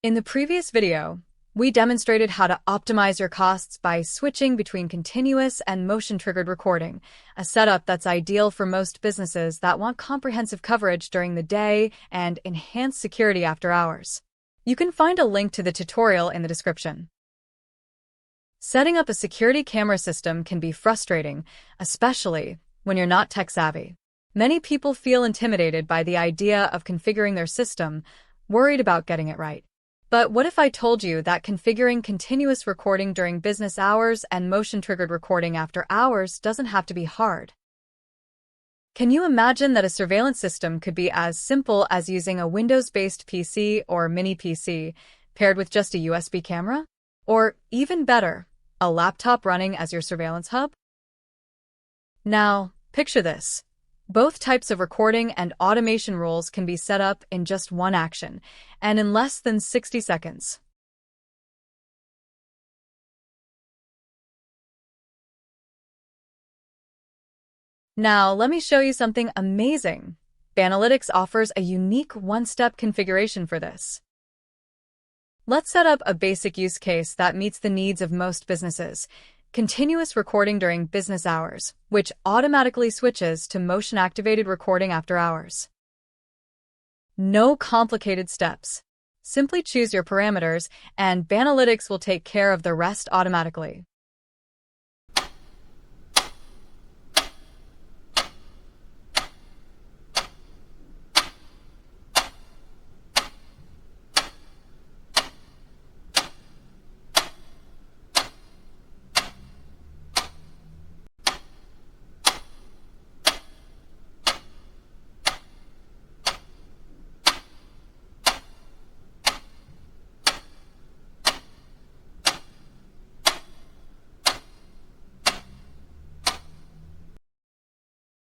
In the previous video, we demonstrated how to optimize your costs by switching between continuous and motion-triggered recording, a setup that's ideal for most businesses that want comprehensive coverage during the day and enhanced security after hours. You can find a link to the tutorial in the description. Setting up a security camera system can be frustrating, especially when you're not tech-savvy. Many people feel intimidated by the idea of configuring their system, worried about getting it right. But what if I told you that configuring continuous recording during business hours and motion-triggered recording after hours doesn't have to be hard? Can you imagine that a surveillance system could be as simple as using a Windows-based PC or mini PC paired with just a USB camera? Or, even better, a laptop running as your surveillance hub? Now, picture this. Both types of recording and automation roles can be set up in just one action, and in less than 60 seconds. Now, let me show you something amazing. Banalytics offers a unique one-step configuration for this. Let's set up a basic use case that meets the needs of most businesses. Continuous recording during business hours, which automatically switches to motion-activated recording after hours. No complicated steps. Simply choose your parameters, and Banalytics will take care of the rest automatically.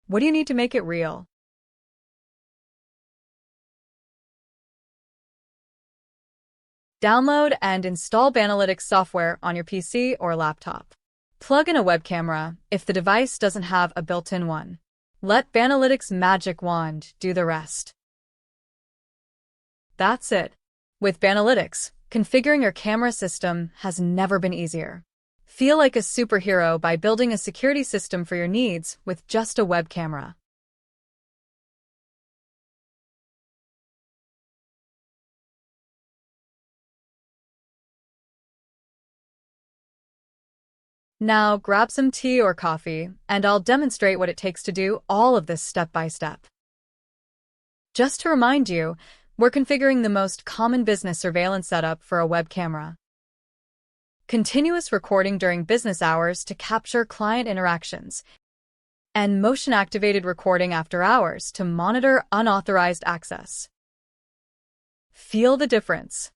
What do you need to make it real? Download and install Banalytics software on your PC or laptop. Plug in a web camera if the device doesn't have a built-in one. Let Banalytics' magic wand do the rest. That's it. With Banalytics, configuring your camera system has never been easier. Feel like a superhero by building a security system for your needs with just a web camera. Now grab some tea or coffee, and I'll demonstrate what it takes to do all of this step by step. Just to remind you, we're configuring the most common business surveillance setup for a web camera. Continuous recording during business hours to capture client interactions, and motion-activated recording after hours to monitor unauthorized access. Feel the difference.